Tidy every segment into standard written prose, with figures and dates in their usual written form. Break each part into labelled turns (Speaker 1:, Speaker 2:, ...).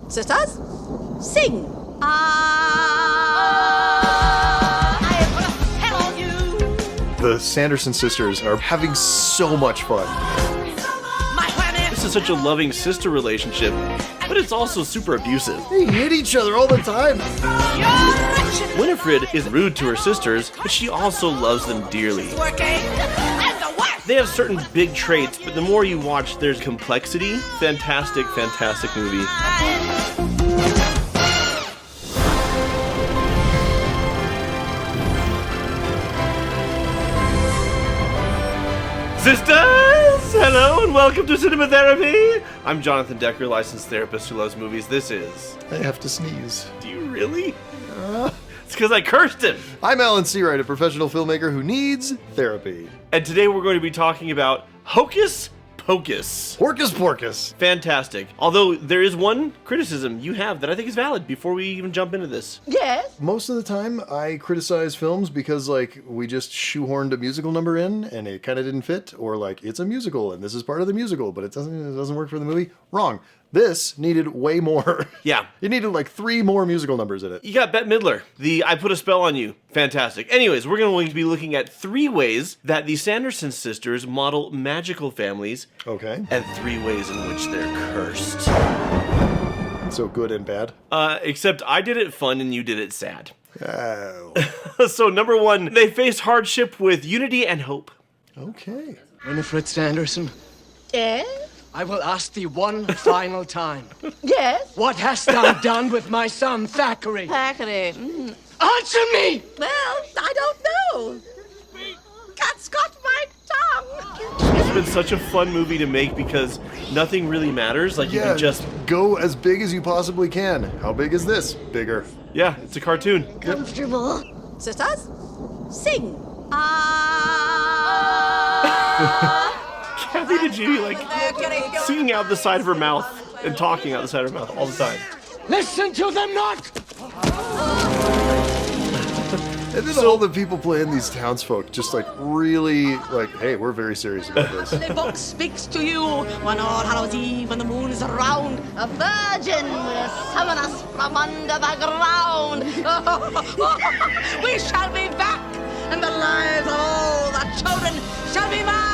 Speaker 1: Sisters, sing.
Speaker 2: The Sanderson sisters are having so much fun.
Speaker 3: This is such a loving sister relationship, but it's also super abusive.
Speaker 2: They hit each other all the time.
Speaker 3: Winifred is rude to her sisters, but she also loves them dearly. They have certain big traits, but the more you watch, there's complexity. Fantastic, fantastic movie. Sisters! Hello and welcome to Cinema Therapy! I'm Jonathan Decker, licensed therapist who loves movies. This is...
Speaker 2: I have to sneeze.
Speaker 3: Do you really? It's because I cursed him!
Speaker 2: I'm Alan Seawright, a professional filmmaker who needs therapy.
Speaker 3: And today we're going to be talking about Hocus Pocus.
Speaker 2: Horcus Porcus.
Speaker 3: Fantastic. Although there is one criticism you have that I think is valid before we even jump into this.
Speaker 1: Yes.
Speaker 2: Most of the time, I criticize films because, we just shoehorned a musical number in, and it kind of didn't fit, or, it's a musical, and this is part of the musical, but it doesn't work for the movie. Wrong. This needed way more.
Speaker 3: Yeah.
Speaker 2: It needed, 3 more musical numbers in it.
Speaker 3: You got Bette Midler, the I Put a Spell on You. Fantastic. Anyways, we're going to be looking at 3 ways that the Sanderson sisters model magical families.
Speaker 2: Okay.
Speaker 3: And 3 ways in which they're cursed.
Speaker 2: So good and bad?
Speaker 3: Except I did it fun and you did it sad.
Speaker 2: Oh.
Speaker 3: So number 1, they face hardship with unity and hope.
Speaker 2: Okay.
Speaker 4: Winifred Sanderson,
Speaker 1: Yes.
Speaker 4: I will ask thee one final time.
Speaker 1: Yes.
Speaker 4: What hast thou done with my son Thackeray?
Speaker 1: Thackeray.
Speaker 4: Answer me!
Speaker 1: Well, I don't know. Cat's got my tongue.
Speaker 3: It's been such a fun movie to make because nothing really matters. You can just...
Speaker 2: go as big as you possibly can. How big is this? Bigger.
Speaker 3: Yeah, it's a cartoon.
Speaker 1: Comfortable. Sisters, sing.
Speaker 3: Kathy DeGenie, singing out the side of her mouth and talking out the side of her mouth all the time.
Speaker 4: Listen to them not!
Speaker 2: And then all the people playing these townsfolk just really hey, we're very serious about this.
Speaker 1: The book speaks to you when All Hallows Eve and the moon is around. A virgin will summon us from under the ground. We shall be back, and the lives of all the children shall be mine.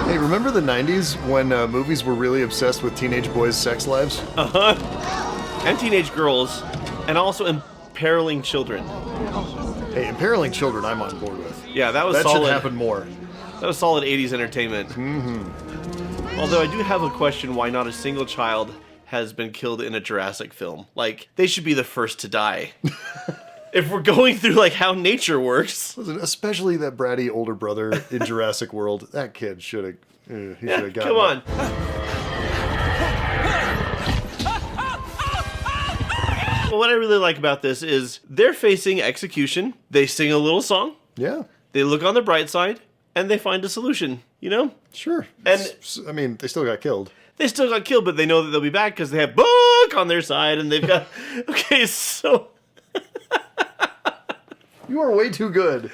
Speaker 2: Hey, remember the 90s when movies were really obsessed with teenage boys' sex lives?
Speaker 3: And teenage girls, and also imperiling children.
Speaker 2: Hey, imperiling children I'm on board with.
Speaker 3: Yeah, that was
Speaker 2: That
Speaker 3: solid.
Speaker 2: should happen more.
Speaker 3: That was solid 80s entertainment. Mm-hmm. Although I do have a question why not a single child has been killed in a Jurassic film. They should be the first to die. If we're going through how nature works.
Speaker 2: Listen, especially that bratty older brother in Jurassic World. That kid should have gotten
Speaker 3: Come on. Well, what I really like about this is they're facing execution. They sing a little song.
Speaker 2: Yeah.
Speaker 3: They look on the bright side, and they find a solution,
Speaker 2: Sure.
Speaker 3: And
Speaker 2: they still got killed.
Speaker 3: They still got killed, but they know that they'll be back because they have Book on their side, and they've got... Okay, so...
Speaker 2: You are way too good.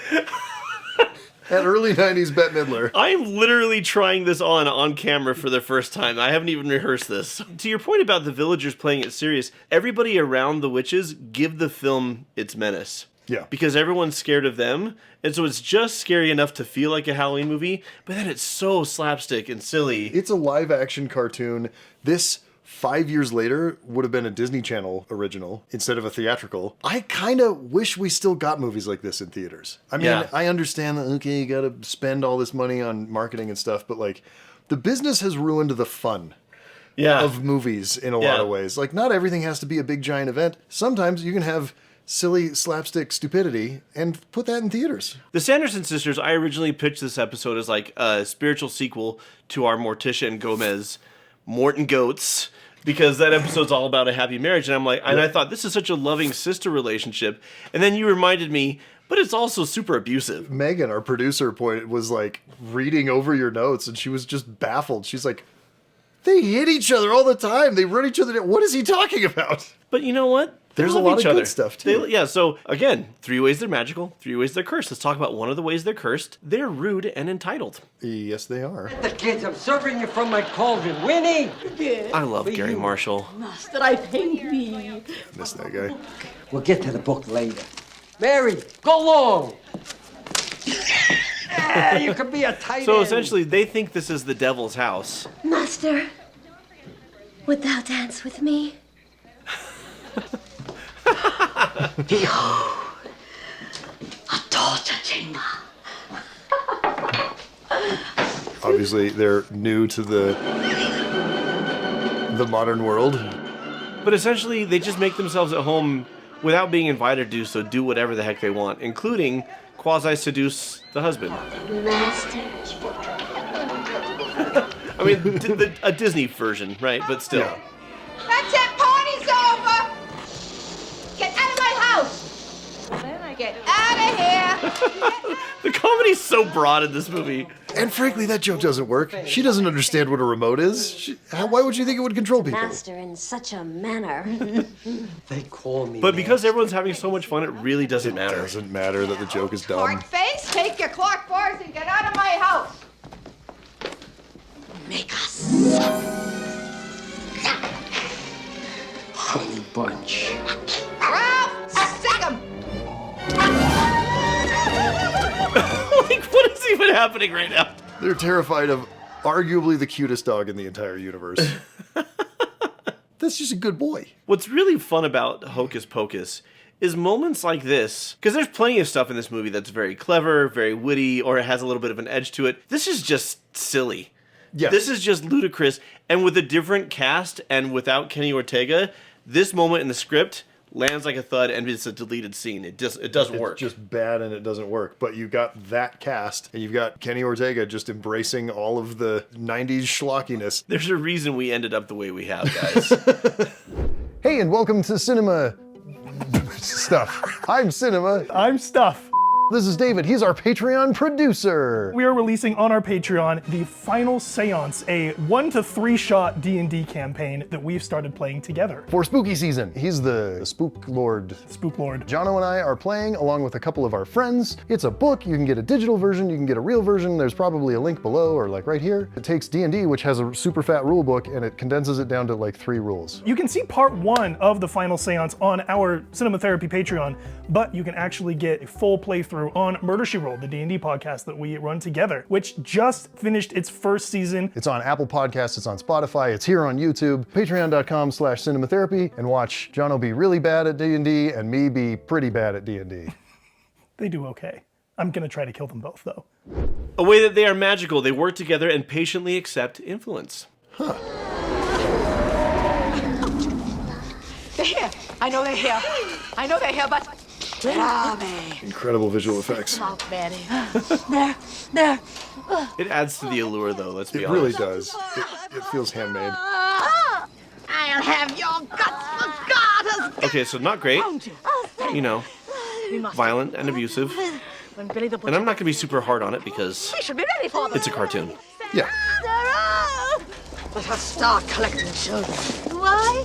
Speaker 2: At early 90s Bette Midler.
Speaker 3: I'm literally trying this on camera for the first time. I haven't even rehearsed this. To your point about the villagers playing it serious, everybody around the witches give the film its menace.
Speaker 2: Yeah.
Speaker 3: Because everyone's scared of them, and so it's just scary enough to feel like a Halloween movie, but then it's so slapstick and silly.
Speaker 2: It's a live-action cartoon. This, 5 years later, would have been a Disney Channel original instead of a theatrical. I kind of wish we still got movies like this in theaters. I mean,
Speaker 3: Yeah.
Speaker 2: I understand that, okay, you gotta spend all this money on marketing and stuff, but the business has ruined the fun of movies in a lot of ways. Not everything has to be a big giant event. Sometimes you can have silly slapstick stupidity and put that in theaters.
Speaker 3: The Sanderson sisters, I originally pitched this episode as a spiritual sequel to our Morticia and Gomez Morton Goats, because that episode's all about a happy marriage, and I'm and I thought this is such a loving sister relationship, and then you reminded me, but it's also super abusive.
Speaker 2: Megan, our producer, was reading over your notes, and she was just baffled. She's like, They hit each other all the time. They run each other down. What is he talking about?
Speaker 3: But you know what?
Speaker 2: There's
Speaker 3: They
Speaker 2: a
Speaker 3: love
Speaker 2: lot
Speaker 3: each
Speaker 2: of
Speaker 3: other.
Speaker 2: good stuff, too.
Speaker 3: Yeah, so again, 3 ways they're magical, 3 ways they're cursed. Let's talk about one of the ways they're cursed. They're rude and entitled.
Speaker 2: Yes, they are.
Speaker 5: The kids, I'm serving you from my cauldron. Winnie!
Speaker 3: I love Gary Marshall.
Speaker 1: Master, I thank thee.
Speaker 2: Miss that guy.
Speaker 5: We'll get to the book later. Mary, go long! You could be a tight
Speaker 3: So
Speaker 5: end.
Speaker 3: essentially, they think this is the devil's house.
Speaker 6: Master, would thou dance with me?
Speaker 1: A torture chamber.
Speaker 2: Obviously, they're new to the modern world.
Speaker 3: But essentially, they just make themselves at home without being invited to do so, do whatever the heck they want, including quasi-seduce the husband.
Speaker 6: Master.
Speaker 3: I mean, a Disney version, right? But still.
Speaker 2: Yeah.
Speaker 7: That's it, party's over! Get out of my house! Get out of here!
Speaker 3: The comedy's so broad in this movie.
Speaker 2: And frankly, that joke doesn't work. She doesn't understand what a remote is. Why would you think it would control people?
Speaker 6: Master in such a manner.
Speaker 5: They call me
Speaker 3: But because everyone's having so much fun, it really doesn't matter.
Speaker 2: Doesn't matter that the joke is dumb.
Speaker 7: Clark face, take your Clark bars and get out of my house!
Speaker 1: Make us.
Speaker 5: Funny bunch.
Speaker 7: Ralph, stick 'em!
Speaker 3: Like, what is even happening right now?
Speaker 2: They're terrified of arguably the cutest dog in the entire universe. That's just a good boy.
Speaker 3: What's really fun about Hocus Pocus is moments like this, because there's plenty of stuff in this movie that's very clever, very witty, or it has a little bit of an edge to it. This is just silly.
Speaker 2: Yeah.
Speaker 3: This is just ludicrous. And with a different cast and without Kenny Ortega, this moment in the script lands like a thud and it's a deleted scene. It does work.
Speaker 2: It's just bad and it doesn't work. But you've got that cast, and you've got Kenny Ortega just embracing all of the 90s schlockiness.
Speaker 3: There's a reason we ended up the way we have, guys.
Speaker 2: Hey, and welcome to Cinema Stuff. I'm Cinema.
Speaker 8: I'm Stuff.
Speaker 2: This is David. He's our Patreon producer.
Speaker 8: We are releasing on our Patreon the Final Seance, a 1 to 3 shot D&D campaign that we've started playing together.
Speaker 2: For spooky season, he's the Spook Lord.
Speaker 8: Spook Lord.
Speaker 2: Jono and I are playing along with a couple of our friends. It's a book. You can get a digital version. You can get a real version. There's probably a link below or like right here. It takes D&D, which has a super fat rule book, and it condenses it down to like 3 rules.
Speaker 8: You can see part 1 of the Final Seance on our Cinema Therapy Patreon, but you can actually get a full playthrough on Murder, She Rolled, the D&D podcast that we run together, which just finished its first season.
Speaker 2: It's on Apple Podcasts, it's on Spotify, it's here on YouTube, patreon.com/cinematherapy, and watch Jono be really bad at D&D and me be pretty bad at D&D.
Speaker 8: They do okay. I'm gonna try to kill them both, though.
Speaker 3: A way that they are magical, they work together and patiently accept influence.
Speaker 7: They're here. I know they're here. I know they're here, but... Where are they?
Speaker 2: Incredible visual effects.
Speaker 1: Come out, Betty.
Speaker 6: There.
Speaker 3: It adds to the allure, though, let's be
Speaker 2: It
Speaker 3: honest.
Speaker 2: really does. It feels handmade.
Speaker 1: I'll have your guts for garters.
Speaker 3: Okay, so not great. You know,
Speaker 1: We must.
Speaker 3: violent and abusive.
Speaker 1: When Billy the
Speaker 3: And
Speaker 1: Butcher...
Speaker 3: I'm not going to be super hard on it because
Speaker 1: We should be ready for them.
Speaker 3: it's a cartoon.
Speaker 2: Yeah.
Speaker 1: Let us start collecting children.
Speaker 6: Why?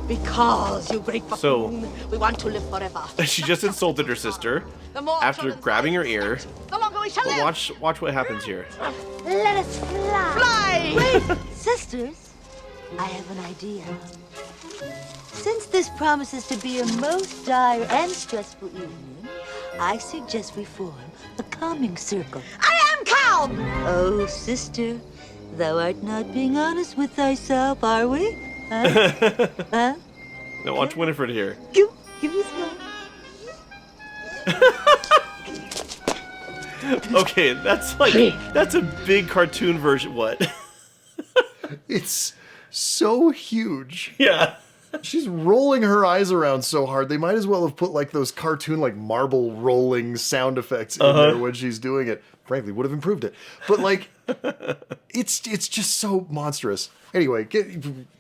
Speaker 1: Because, you great
Speaker 3: So-
Speaker 1: buffoon, we want to live forever.
Speaker 3: She just insulted her sister
Speaker 1: The more
Speaker 3: after
Speaker 1: children
Speaker 3: grabbing her
Speaker 1: die,
Speaker 3: ear.
Speaker 1: the longer we shall
Speaker 3: But
Speaker 1: live.
Speaker 3: watch what happens here.
Speaker 6: Let us fly.
Speaker 1: Fly!
Speaker 6: Wait, sisters, I have an idea. Since this promises to be a most dire and stressful evening, I suggest we form a calming circle.
Speaker 1: I am calm!
Speaker 6: Oh, sister, thou art not being honest with thyself, are we? Huh? Huh?
Speaker 3: Now watch Winifred here.
Speaker 6: Give me a smile.
Speaker 3: Okay, that's a big cartoon version. What?
Speaker 2: It's so huge.
Speaker 3: Yeah.
Speaker 2: She's rolling her eyes around so hard. They might as well have put like those cartoon like marble rolling sound effects in there when she's doing it. Frankly, would have improved it. But like It's just so monstrous. Anyway,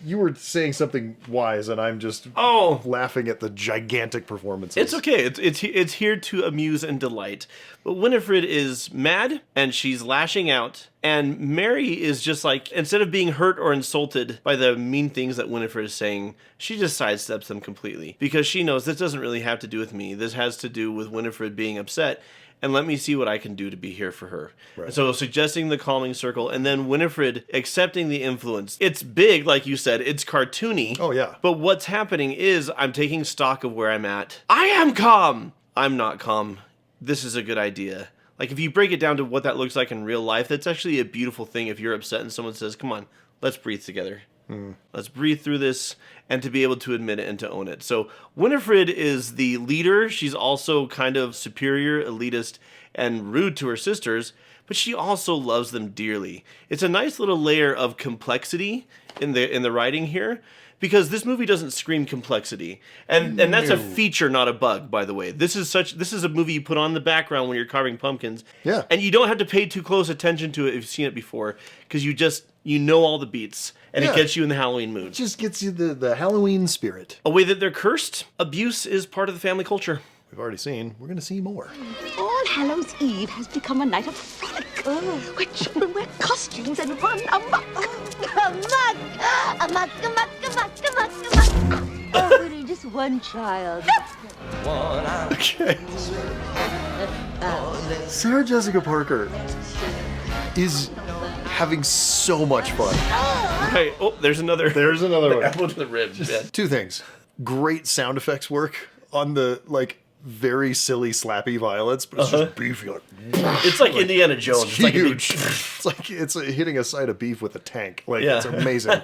Speaker 2: you were saying something wise, and I'm just laughing at the gigantic performances.
Speaker 3: It's okay. It's here to amuse and delight. But Winifred is mad, and she's lashing out. And Mary is just like, instead of being hurt or insulted by the mean things that Winifred is saying, she just sidesteps them completely. Because she knows this doesn't really have to do with me. This has to do with Winifred being upset. And let me see what I can do to be here for her. Right. So suggesting the calming circle, and then Winifred accepting the influence. It's big, like you said. It's cartoony.
Speaker 2: Oh, yeah.
Speaker 3: But what's happening is I'm taking stock of where I'm at. I am calm. I'm not calm. This is a good idea. Like, if you break it down to what that looks like in real life, that's actually a beautiful thing if you're upset and someone says, come on, let's breathe together. Let's breathe through this, and to be able to admit it and to own it. So Winifred is the leader. She's also kind of superior, elitist, and rude to her sisters, but she also loves them dearly. It's a nice little layer of complexity in the writing here, because this movie doesn't scream complexity. And that's a feature, not a bug, by the way. This is a movie you put on the background when you're carving pumpkins.
Speaker 2: Yeah.
Speaker 3: And you don't have to pay too close attention to it if you've seen it before, because you know all the beats, and it gets you in the Halloween mood.
Speaker 2: It just gets you the Halloween spirit.
Speaker 3: A way that they're cursed, abuse is part of the family culture.
Speaker 2: We've already seen. We're going to see more.
Speaker 1: All Hallows Eve has become a night of frolic, where children wear costumes and run amok.
Speaker 6: Amok! Amok, amok, amok, amok, amok. Oh, Winnie, just one child.
Speaker 2: Okay. Sarah Jessica Parker is having so much fun.
Speaker 3: Right. Oh, there's another
Speaker 2: one.
Speaker 3: Elbow to the ribs. Yeah.
Speaker 2: Two things. Great sound effects work on the, like, very silly slappy violence, but it's just beefy. Like,
Speaker 3: it's like Indiana Jones.
Speaker 2: It's huge. It's like it's hitting a side of beef with a tank. Like, it's amazing.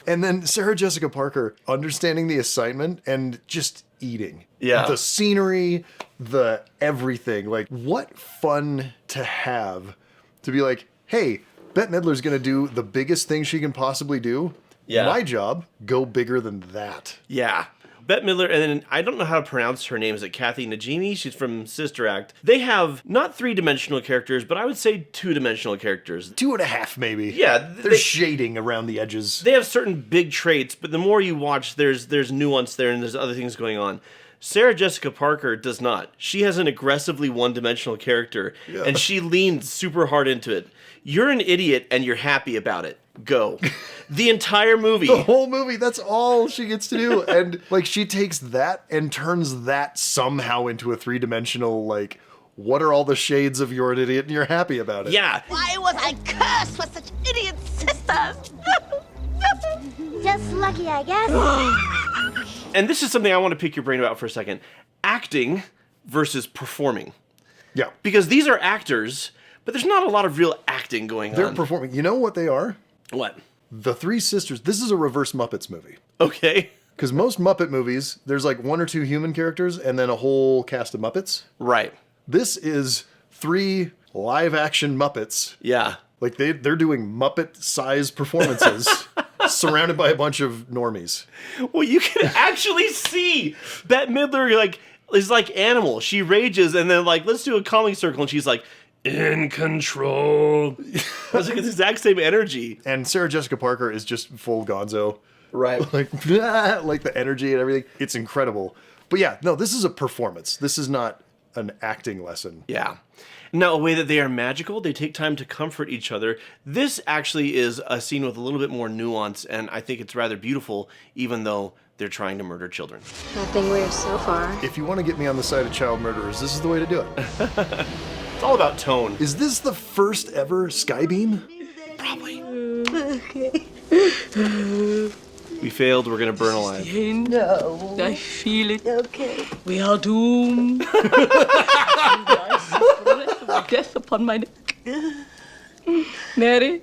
Speaker 2: And then Sarah Jessica Parker understanding the assignment and just eating.
Speaker 3: Yeah.
Speaker 2: The scenery, the everything. Like, what fun to have to be like, hey, Bette Midler's going to do the biggest thing she can possibly do.
Speaker 3: Yeah.
Speaker 2: My job, go bigger than that.
Speaker 3: Yeah. Bette Midler, and then I don't know how to pronounce her name. Is it Kathy Najimy? She's from Sister Act. They have not three-dimensional characters, but I would say two-dimensional characters.
Speaker 2: 2.5, maybe.
Speaker 3: Yeah.
Speaker 2: There's shading around the edges.
Speaker 3: They have certain big traits, but the more you watch, there's nuance there, and there's other things going on. Sarah Jessica Parker does not. She has an aggressively one-dimensional character, and she leans super hard into it. You're an idiot, and you're happy about it. Go. The entire movie.
Speaker 2: The whole movie, that's all she gets to do. And, like, she takes that and turns that somehow into a three-dimensional, like, what are all the shades of you're an idiot and you're happy about it?
Speaker 3: Yeah.
Speaker 1: Why was I cursed with such idiot sisters?
Speaker 6: Just lucky, I guess.
Speaker 3: And this is something I want to pick your brain about for a second. Acting versus performing.
Speaker 2: Yeah.
Speaker 3: Because these are actors, but there's not a lot of real acting going on.
Speaker 2: They're performing. You know what they are?
Speaker 3: What?
Speaker 2: The Three Sisters. This is a reverse Muppets movie.
Speaker 3: Okay.
Speaker 2: Because most Muppet movies, there's like one or two human characters and then a whole cast of Muppets.
Speaker 3: Right.
Speaker 2: This is 3 live-action Muppets.
Speaker 3: Yeah.
Speaker 2: Like, they're doing Muppet-sized performances surrounded by a bunch of normies.
Speaker 3: Well, you can actually see Bette Midler, is like Animal. She rages, and then, let's do a calming circle, and she's like, in control. It's like the exact same energy.
Speaker 2: And Sarah Jessica Parker is just full gonzo.
Speaker 3: Right.
Speaker 2: Like the energy and everything. It's incredible. But yeah, no, this is a performance. This is not an acting lesson.
Speaker 3: Yeah. Now, a way that they are magical, they take time to comfort each other. This actually is a scene with a little bit more nuance, and I think it's rather beautiful, even though they're trying to murder children.
Speaker 9: Nothing weird so far.
Speaker 2: If you want to get me on the side of child murderers, this is the way to do it.
Speaker 3: It's all about tone.
Speaker 2: Is this the first ever Skybeam?
Speaker 3: Probably.
Speaker 6: Okay.
Speaker 3: We failed, we're gonna burn alive.
Speaker 6: No.
Speaker 1: I feel it.
Speaker 6: Okay.
Speaker 1: We are doomed. Death upon my neck. Mary,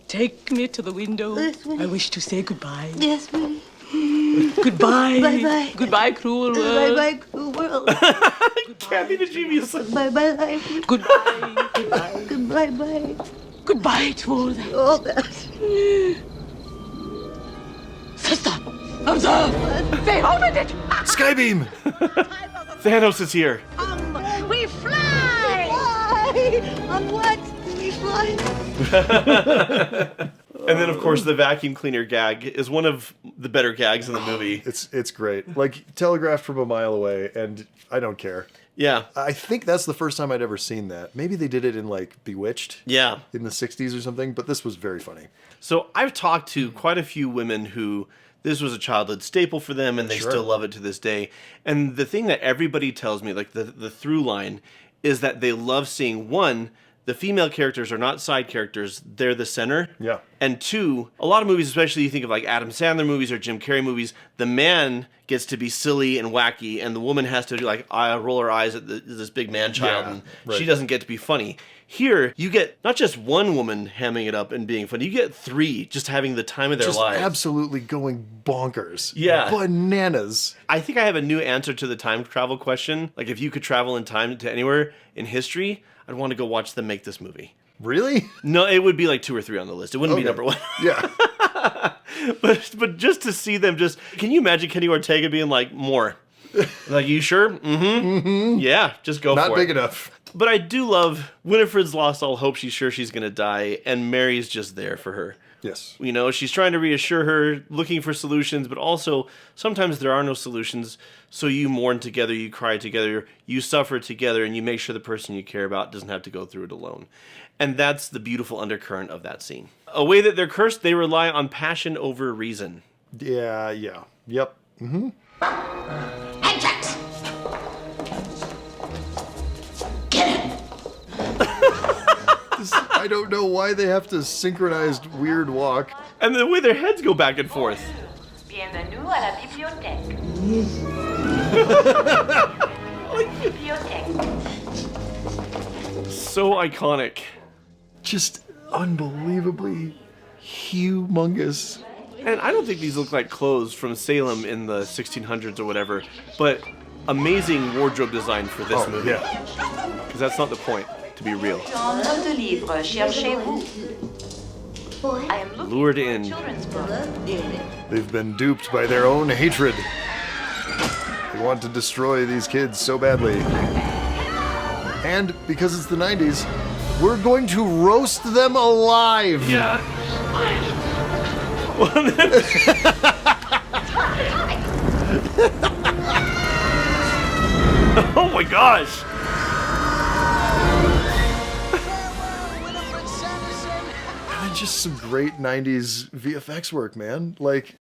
Speaker 1: take me to the window. I wish to say goodbye.
Speaker 6: Yes, Winnie.
Speaker 1: Goodbye.
Speaker 6: Bye-bye.
Speaker 1: Goodbye, cruel world.
Speaker 6: Bye-bye, cruel world.
Speaker 3: Kathy Najimy is like,
Speaker 6: Bye-bye, life.
Speaker 1: Goodbye. Goodbye.
Speaker 6: Goodbye-bye.
Speaker 1: Goodbye to all that.
Speaker 6: All that.
Speaker 1: Sister, observe. They opened it.
Speaker 2: Skybeam!
Speaker 3: Thanos is here.
Speaker 1: We fly.
Speaker 6: Fly! On what do we fly?
Speaker 3: And then, of course, the vacuum cleaner gag is one of the better gags in the movie.
Speaker 2: It's great. Like, telegraphed from a mile away, and I don't care.
Speaker 3: Yeah.
Speaker 2: I think that's the first time I'd ever seen that. Maybe they did it in, like, Bewitched.
Speaker 3: Yeah.
Speaker 2: In the 60s or something, but this was very funny.
Speaker 3: So I've talked to quite a few women who this was a childhood staple for them, and they still love it to this day. And the thing that everybody tells me, like the through line, is that they love seeing, one, the female characters are not side characters, they're the center.
Speaker 2: Yeah.
Speaker 3: And two, a lot of movies, especially you think of like Adam Sandler movies or Jim Carrey movies, the man gets to be silly and wacky, and the woman has to do like roll her eyes at this big man child, and she doesn't get to be funny. Here, you get not just one woman hamming it up and being funny, you get three just having the time of their lives.
Speaker 2: Absolutely going bonkers.
Speaker 3: Yeah.
Speaker 2: Bananas.
Speaker 3: I think I have a new answer to the time travel question. Like, if you could travel in time to anywhere in history, I'd want to go watch them make this movie.
Speaker 2: Really?
Speaker 3: No, it would be like 2 or 3 on the list. It wouldn't be number 1.
Speaker 2: Yeah.
Speaker 3: But just to see them can you imagine Kenny Ortega being like, more? Like, you sure? Mm-hmm. Yeah, just go for it.
Speaker 2: Not big enough.
Speaker 3: But I do love Winifred's lost all hope. She's sure she's going to die, and Mary's just there for her.
Speaker 2: Yes.
Speaker 3: You know, she's trying to reassure her, looking for solutions, but also sometimes there are no solutions. So you mourn together, you cry together, you suffer together, and you make sure the person you care about doesn't have to go through it alone. And that's the beautiful undercurrent of that scene. A way that they're cursed, they rely on passion over reason.
Speaker 2: Yeah. Yep. Mm-hmm.
Speaker 7: Ajax! Get him!
Speaker 2: I don't know why they have to synchronized weird walk.
Speaker 3: And the way their heads go back and forth.
Speaker 10: Bienvenue à la bibliothèque.
Speaker 3: So iconic.
Speaker 2: Just unbelievably humongous.
Speaker 3: And I don't think these look like clothes from Salem in the 1600s or whatever, but amazing wardrobe design for this movie.
Speaker 2: Yeah.
Speaker 3: Because that's not the point, to be real. Lured in.
Speaker 2: They've been duped by their own hatred. They want to destroy these kids so badly. And because it's the 90s, we're going to roast them alive.
Speaker 3: Yeah. Oh my gosh.
Speaker 2: And just some great 90s VFX work, man. Like,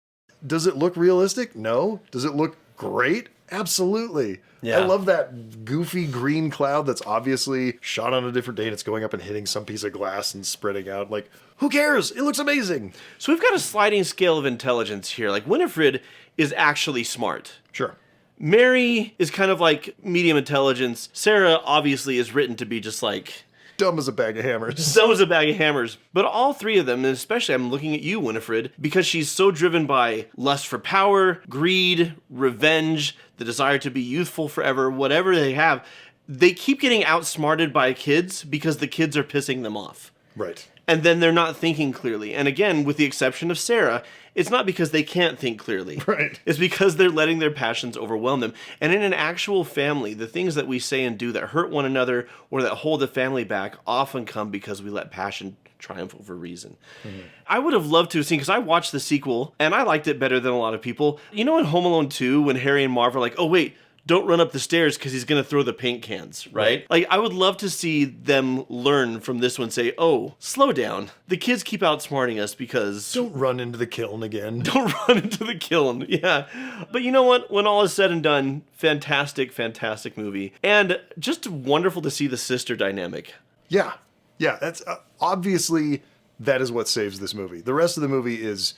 Speaker 2: does it look realistic? No. Does it look great? Absolutely.
Speaker 3: Yeah.
Speaker 2: I love that goofy green cloud that's obviously shot on a different day and it's going up and hitting some piece of glass and spreading out. Like, who cares? It looks amazing.
Speaker 3: So we've got a sliding scale of intelligence here. Like, Winifred is actually smart.
Speaker 2: Sure.
Speaker 3: Mary is kind of like medium intelligence. Sarah obviously is written to be just like
Speaker 2: dumb as a bag of hammers.
Speaker 3: Dumb as a bag of hammers. But all three of them, and especially I'm looking at you, Winifred, because she's so driven by lust for power, greed, revenge, the desire to be youthful forever, whatever they have, they keep getting outsmarted by kids because the kids are pissing them off.
Speaker 2: Right.
Speaker 3: And then they're not thinking clearly. And again, with the exception of Sarah, it's not because they can't think clearly.
Speaker 2: Right.
Speaker 3: It's because they're letting their passions overwhelm them. And in an actual family, the things that we say and do that hurt one another or that hold the family back often come because we let passion triumph over reason. Mm-hmm. I would have loved to have seen, because I watched the sequel and I liked it better than a lot of people. You know in Home Alone 2 when Harry and Marv are like, oh wait, don't run up the stairs because he's going to throw the paint cans, right? Like, I would love to see them learn from this one, say, oh, slow down. The kids keep outsmarting us because...
Speaker 2: Don't run into the kiln again.
Speaker 3: Don't run into the kiln, yeah. But you know what? When all is said and done, fantastic, fantastic movie. And just wonderful to see the sister dynamic.
Speaker 2: Yeah. Yeah, that's obviously that is what saves this movie. The rest of the movie is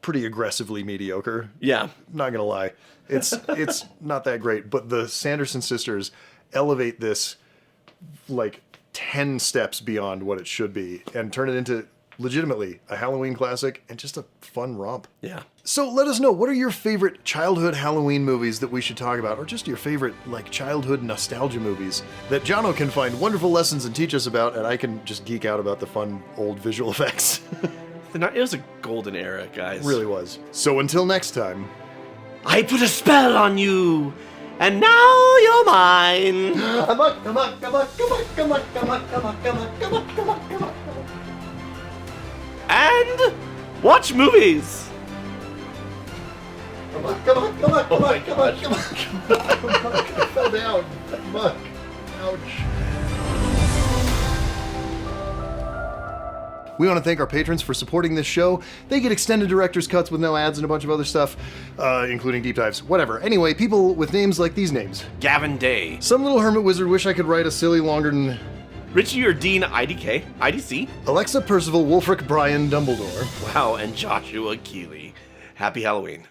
Speaker 2: pretty aggressively mediocre.
Speaker 3: Yeah.
Speaker 2: Not gonna lie. It's not that great, but the Sanderson sisters elevate this like 10 steps beyond what it should be and turn it into legitimately a Halloween classic and just a fun romp.
Speaker 3: Yeah.
Speaker 2: So let us know, what are your favorite childhood Halloween movies that we should talk about, or just your favorite like childhood nostalgia movies that Jono can find wonderful lessons and teach us about, and I can just geek out about the fun old visual effects.
Speaker 3: It was a golden era, guys.
Speaker 2: It really was. So until next time,
Speaker 3: I put a spell on you, and now you're mine.
Speaker 2: Come on, come on, come on, come on, come on, come on, come on, come on, come on, come on, come on.
Speaker 3: Watch movies.
Speaker 2: Come on. I fell down. Muck. Ouch. We want to thank our patrons for supporting this show. They get extended director's cuts with no ads and a bunch of other stuff, including deep dives, whatever. Anyway, people with names like these names.
Speaker 3: Gavin Day.
Speaker 2: Some little hermit wizard wish I could write a silly longer than...
Speaker 3: Richie or Dean IDK, IDC.
Speaker 2: Alexa Percival Wolfric Brian Dumbledore.
Speaker 3: Wow, and Joshua Keeley. Happy Halloween.